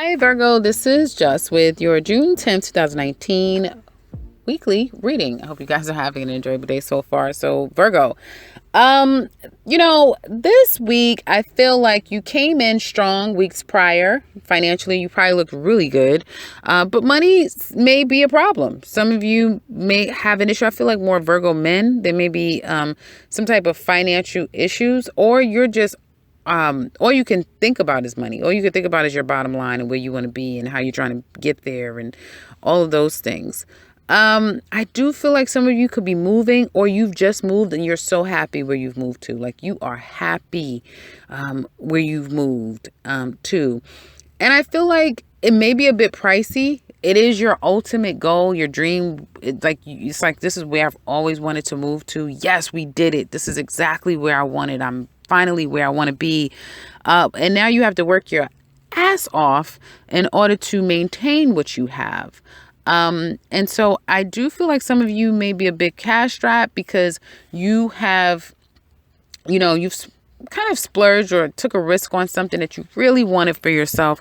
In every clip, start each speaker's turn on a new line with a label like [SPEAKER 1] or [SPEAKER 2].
[SPEAKER 1] Hi, Virgo. This is Just with your June 10th, 2019 weekly reading. I hope you guys are having an enjoyable day so far. So, Virgo, this week I feel like you came in strong weeks prior. Financially, you probably looked really good, but money may be a problem. Some of you may have an issue. I feel like more Virgo men, there may be some type of financial issues, or you're just all you can think about is money. All you can think about is your bottom line and where you want to be and how you're trying to get there and all of those things. I do feel like some of you could be moving, or you've just moved and you're so happy where you've moved to. Like you are happy where you've moved to. And I feel like it may be a bit pricey. It is your ultimate goal, your dream. It's like this is where I've always wanted to move to. Yes, we did it. This is exactly where I wanted. I'm finally where I want to be. And now you have to work your ass off in order to maintain what you have. And so I do feel like some of you may be a bit cash strapped because you have, you've kind of splurged or took a risk on something that you really wanted for yourself.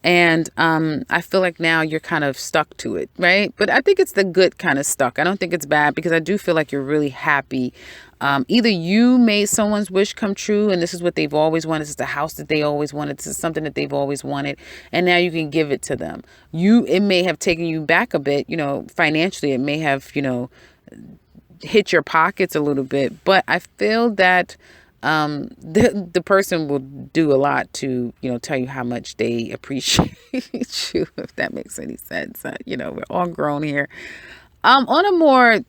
[SPEAKER 1] And I feel like now you're kind of stuck to it, right? But I think it's the good kind of stuck. I don't think it's bad because I do feel like you're really happy. Either you made someone's wish come true and this is what they've always wanted. This is the house that they always wanted. This is something that they've always wanted. And now you can give it to them. It may have taken you back a bit, financially. It may have, hit your pockets a little bit. But I feel that the person will do a lot to, tell you how much they appreciate you, if that makes any sense. We're all grown here. On a more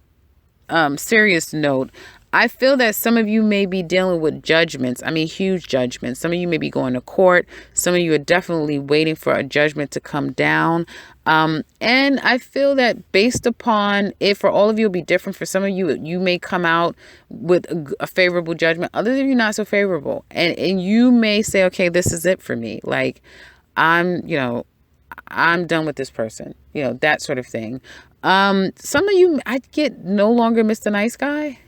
[SPEAKER 1] serious note, I feel that some of you may be dealing with judgments. I mean, huge judgments. Some of you may be going to court. Some of you are definitely waiting for a judgment to come down. And I feel that based upon it, for all of you, it'll be different. For some of you, you may come out with a favorable judgment. Others of you, not so favorable. And you may say, okay, this is it for me. Like, I'm done with this person, that sort of thing. Some of you, I get no longer Mr. Nice Guy.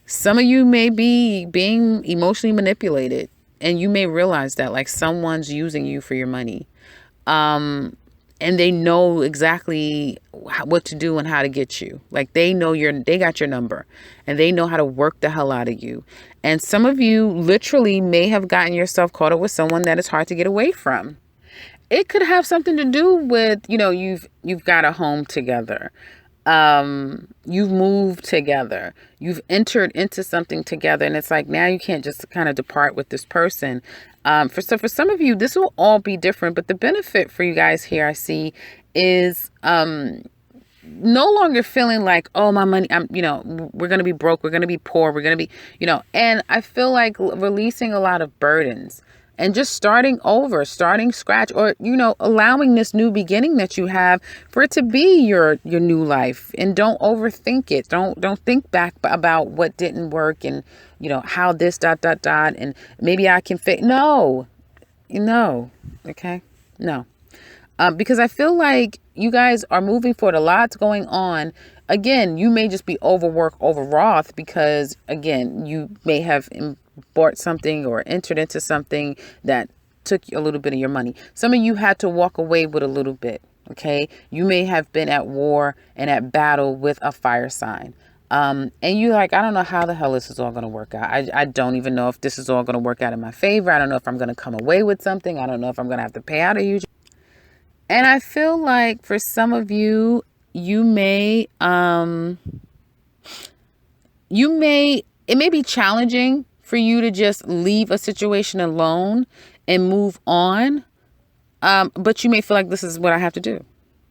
[SPEAKER 1] Some of you may be being emotionally manipulated, and you may realize that, like, someone's using you for your money. And they know exactly what to do and how to get you. Like, they got your number and they know how to work the hell out of you. And some of you literally may have gotten yourself caught up with someone that is hard to get away from. It could have something to do with, you've got a home together. You've moved together, you've entered into something together, and it's like now you can't just kind of depart with this person. For some of you, this will all be different, but the benefit for you guys here, I see, is no longer feeling like, oh, my money, we're going to be broke, we're going to be poor, we're going to be, and I feel like releasing a lot of burdens. And just starting over, starting scratch, or, allowing this new beginning that you have for it to be your new life. And don't overthink it. Don't think back about what didn't work and, how this ... and maybe I can fit. No. Okay. No. Because I feel like you guys are moving forward. A lot's going on. Again, you may just be overworked, overwrought because, again, you may have bought something or entered into something that took a little bit of your money. Some of you had to walk away with a little bit. Okay. You may have been at war and at battle with a fire sign. And you like, I don't know how the hell this is all going to work out. I don't even know if this is all going to work out in my favor. I don't know if I'm going to come away with something. I don't know if I'm going to have to pay out a huge. And I feel like for some of you, it may be challenging for you to just leave a situation alone and move on. But you may feel like this is what I have to do,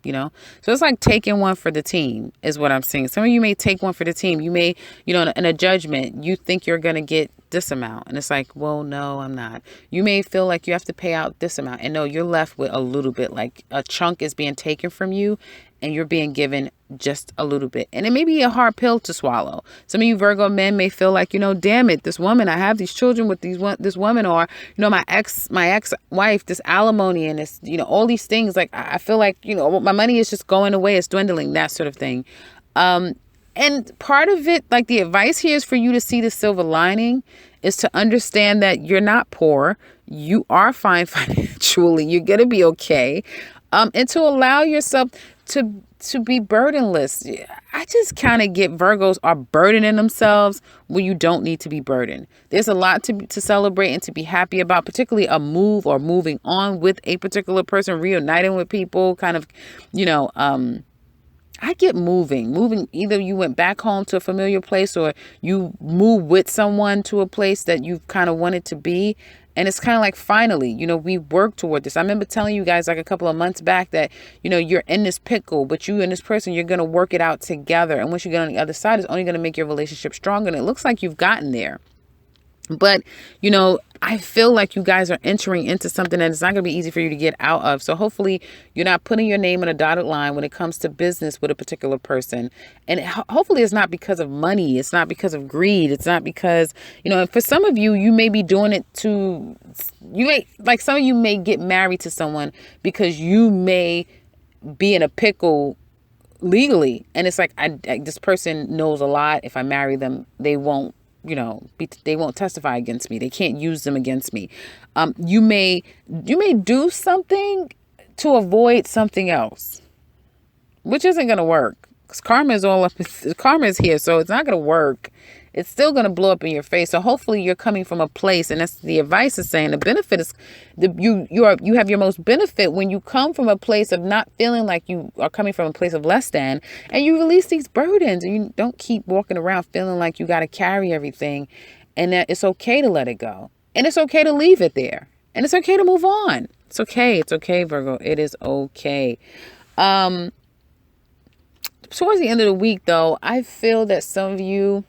[SPEAKER 1] So it's like taking one for the team is what I'm saying. Some of you may take one for the team. You may, in a judgment, you think you're going to get this amount. And it's like, well, no, I'm not. You may feel like you have to pay out this amount. And no, you're left with a little bit, like a chunk is being taken from you and you're being given just a little bit. And it may be a hard pill to swallow. Some of you Virgo men may feel like, damn it, this woman, I have these children with this woman, or, my ex-wife, this alimony and this, all these things. Like, I feel like, my money is just going away. It's dwindling, that sort of thing. And part of it, like the advice here is for you to see the silver lining, is to understand that you're not poor. You are fine financially. You're going to be okay. And to allow yourself to be burdenless. I just kind of get Virgos are burdening themselves when you don't need to be burdened. There's a lot to celebrate and to be happy about, particularly a move or moving on with a particular person, reuniting with people, kind of, I get moving. Either you went back home to a familiar place or you move with someone to a place that you've kind of wanted to be. And it's kind of like, finally, we work toward this. I remember telling you guys like a couple of months back that, you're in this pickle, but you and this person, you're going to work it out together. And once you get on the other side, it's only going to make your relationship stronger. And it looks like you've gotten there. But, I feel like you guys are entering into something that it's not going to be easy for you to get out of. So hopefully you're not putting your name in a dotted line when it comes to business with a particular person. And hopefully it's not because of money. It's not because of greed. It's not because, for some of you, you may be doing it some of you may get married to someone because you may be in a pickle legally. And it's like, this person knows a lot. If I marry them, they won't they won't testify against me. They can't use them against me. You may do something to avoid something else, which isn't going to work because karma is here. So it's not going to work. It's still going to blow up in your face. So hopefully you're coming from a place, and that's the advice is saying the benefit is you have your most benefit when you come from a place of not feeling like you are coming from a place of less than, and you release these burdens and you don't keep walking around feeling like you got to carry everything, and that it's okay to let it go, and it's okay to leave it there, and it's okay to move on. It's okay. It's okay, Virgo. It is okay. Towards the end of the week, though, I feel that some of you,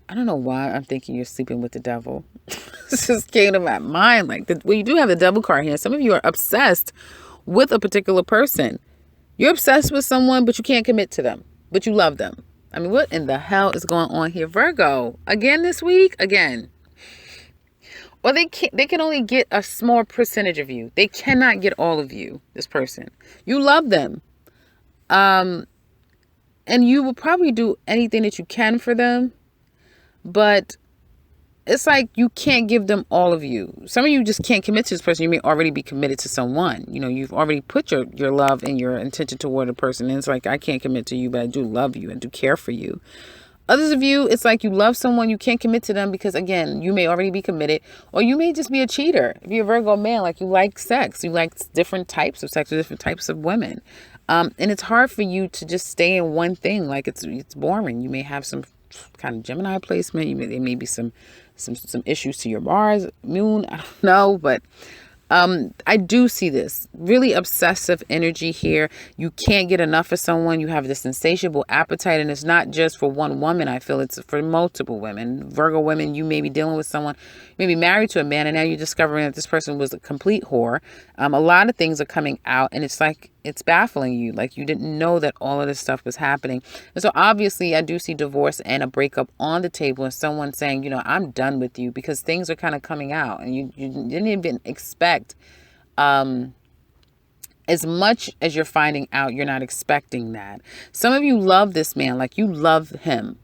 [SPEAKER 1] I don't know why I'm thinking you're sleeping with the devil. This just came to my mind. Well, you do have the devil card here. Some of you are obsessed with a particular person. You're obsessed with someone, but you can't commit to them, but you love them. I mean, what in the hell is going on here? Virgo, again this week? Again. Or they can only get a small percentage of you. They cannot get all of you, this person. You love them. And you will probably do anything that you can for them. But it's like you can't give them all of you. Some of you just can't commit to this person. You may already be committed to someone. You've already put your love and your intention toward a person. And it's like, I can't commit to you, but I do love you and do care for you. Others of you, it's like you love someone, you can't commit to them because, again, you may already be committed, or you may just be a cheater. If you're a Virgo man, like you like sex, you like different types of sex or different types of women. And it's hard for you to just stay in one thing. Like it's boring. You may have some kind of Gemini placement. There may be some issues to your Mars, Moon. I don't know, but I do see this really obsessive energy here. You can't get enough of someone. You have this insatiable appetite, and it's not just for one woman. I feel it's for multiple women. Virgo women, you may be dealing with someone, maybe married to a man, and now you're discovering that this person was a complete whore. A lot of things are coming out, and it's like it's baffling you. Like you didn't know that all of this stuff was happening. And so obviously I do see divorce and a breakup on the table, and someone saying, I'm done with you, because things are kind of coming out, and you didn't even expect as much as you're finding out. You're not expecting that. Some of you love this man, like you love him,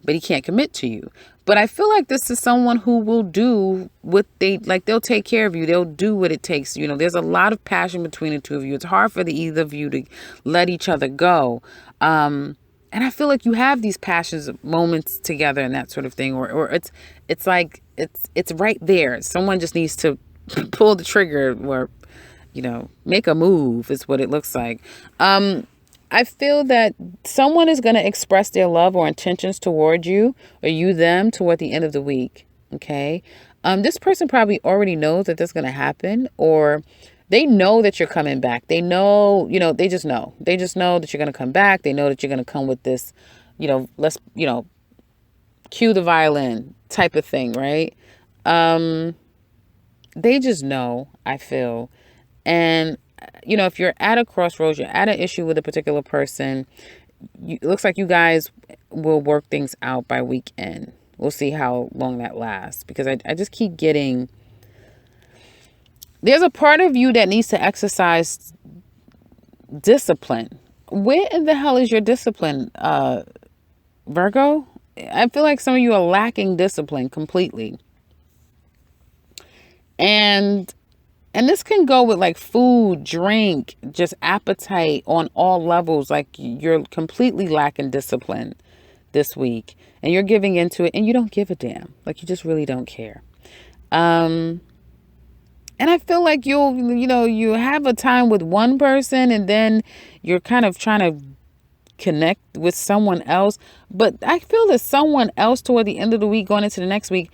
[SPEAKER 1] but he can't commit to you. But I feel like this is someone who will do what they'll take care of you. They'll do what it takes. There's a lot of passion between the two of you. It's hard for either of you to let each other go. And I feel like you have these passions moments together and that sort of thing, or it's like it's right there. Someone just needs to pull the trigger or make a move is what it looks like. I feel that someone is going to express their love or intentions toward you, or you them, toward the end of the week. Okay. This person probably already knows that that's going to happen, or they know that you're coming back. They know, they just know that you're going to come back. They know that you're going to come with this, let's, cue the violin type of thing. Right. They just know, I feel. And, if you're at a crossroads, you're at an issue with a particular person, it looks like you guys will work things out by weekend. We'll see how long that lasts, because I just keep getting, there's a part of you that needs to exercise discipline. Where in the hell is your discipline, Virgo? I feel like some of you are lacking discipline completely. And this can go with like food, drink, just appetite on all levels. Like you're completely lacking discipline this week and you're giving into it and you don't give a damn. Like you just really don't care. And I feel like you have a time with one person and then you're kind of trying to connect with someone else. But I feel that someone else toward the end of the week, going into the next week,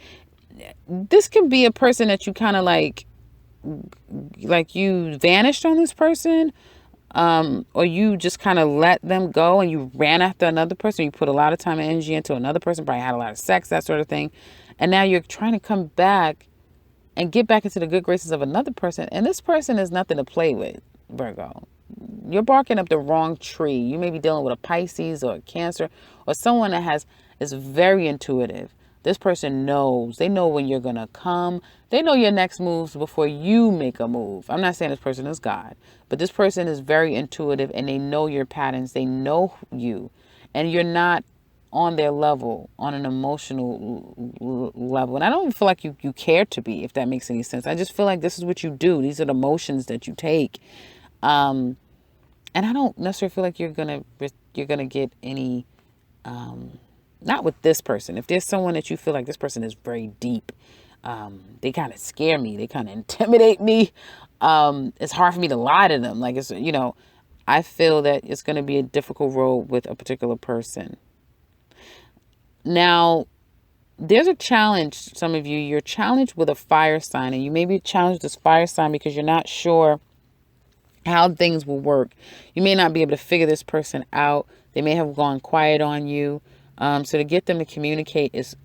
[SPEAKER 1] this can be a person that you kind of like you vanished on this person, or you just kind of let them go and you ran after another person. You put a lot of time and energy into another person, probably had a lot of sex, that sort of thing. And now you're trying to come back and get back into the good graces of another person. And this person is nothing to play with, Virgo. You're barking up the wrong tree. You may be dealing with a Pisces or a Cancer or someone that is very intuitive. This person knows. They know when you're going to come. They know your next moves before you make a move. I'm not saying this person is God, but this person is very intuitive and they know your patterns. They know you, and you're not on their level, on an emotional level. And I don't feel like you care to be, if that makes any sense. I just feel like this is what you do. These are the emotions that you take. And I don't necessarily feel like you're gonna get any, not with this person. If there's someone that you feel like this person is very deep, they kind of scare me. They kind of intimidate me. It's hard for me to lie to them. Like I feel that it's going to be a difficult road with a particular person. Now, there's a challenge. Some of you, you're challenged with a fire sign, and you may be challenged with this fire sign because you're not sure how things will work. You may not be able to figure this person out. They may have gone quiet on you. So to get them to communicate is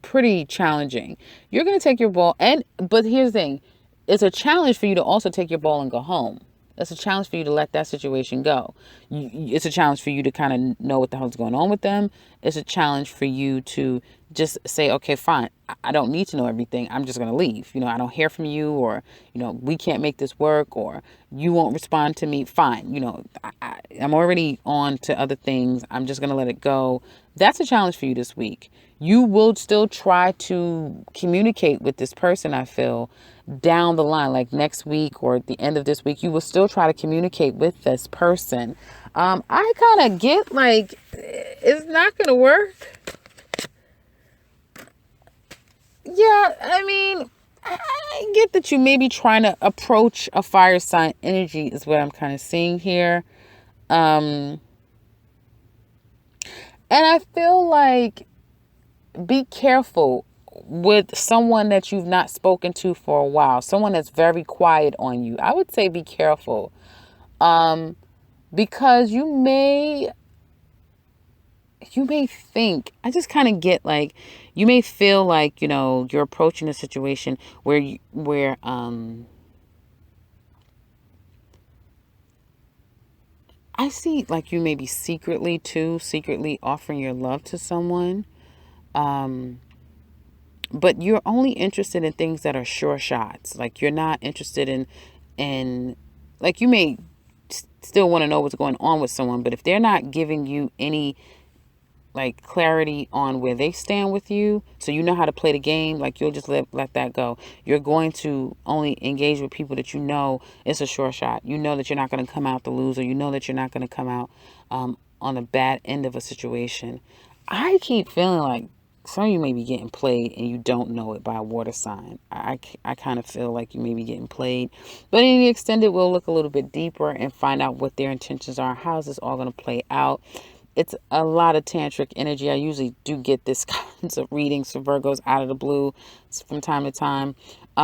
[SPEAKER 1] pretty challenging. You're going to take your ball, but here's the thing. It's a challenge for you to also take your ball and go home. It's a challenge for you to let that situation go. It's a challenge for you to kind of know what the hell's going on with them. It's a challenge for you to just say, okay, fine. I don't need to know everything. I'm just going to leave. I don't hear from you, or, we can't make this work, or you won't respond to me. Fine. I'm already on to other things. I'm just going to let it go. That's a challenge for you this week. You will still try to communicate with this person, I feel, down the line, like next week or at the end of this week. You will still try to communicate with this person. I kind of get like it's not going to work. Yeah, I mean, I get that you may be trying to approach a fire sign energy is what I'm kind of seeing here. And I feel like be careful with someone that you've not spoken to for a while, someone that's very quiet on you. I would say be careful, because you may think, I just kind of get like, you may feel like, you're approaching a situation where I see like you may be secretly offering your love to someone. But you're only interested in things that are sure shots. Like you're not interested in like you may still want to know what's going on with someone, but if they're not giving you any like clarity on where they stand with you, so you know how to play the game, like you'll just let that go. You're going to only engage with people that you know it's a sure shot. You know that you're not going to come out the loser. You know that you're not going to come out on the bad end of a situation. I keep feeling like some of you may be getting played and you don't know it by a water sign. I kind of feel like you may be getting played. But in the extended, we'll look a little bit deeper and find out what their intentions are. How is this all going to play out? It's a lot of tantric energy. I usually do get this kinds of readings for Virgos out of the blue from time to time.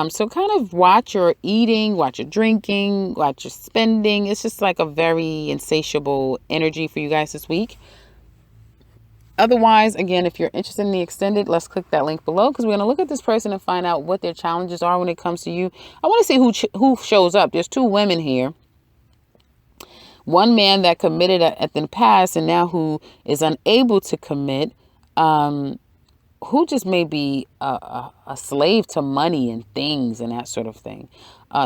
[SPEAKER 1] So kind of watch your eating, watch your drinking, watch your spending. It's just like a very insatiable energy for you guys this week. Otherwise, again, if you're interested in the extended, let's click that link below because we're going to look at this person and find out what their challenges are when it comes to you. I want to see who shows up. There's two women here. One man that committed at the past and now who is unable to commit, who just may be a slave to money and things and that sort of thing.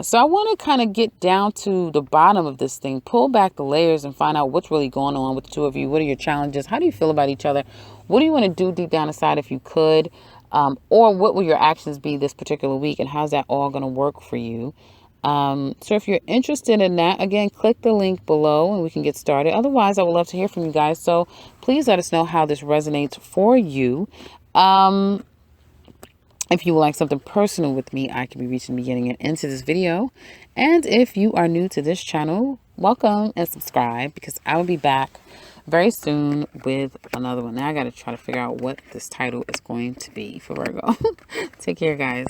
[SPEAKER 1] So I want to kind of get down to the bottom of this thing, pull back the layers and find out what's really going on with the two of you. What are your challenges? How do you feel about each other? What do you want to do deep down inside if you could? Or what will your actions be this particular week, and how's that all going to work for you? So if you're interested in that, again, click the link below and we can get started. Otherwise, I would love to hear from you guys. So please let us know how this resonates for you. If you would like something personal with me, I can be reaching the beginning and into this video. And if you are new to this channel, welcome and subscribe, because I will be back very soon with another one. Now I got to try to figure out what this title is going to be for Virgo. Take care, guys.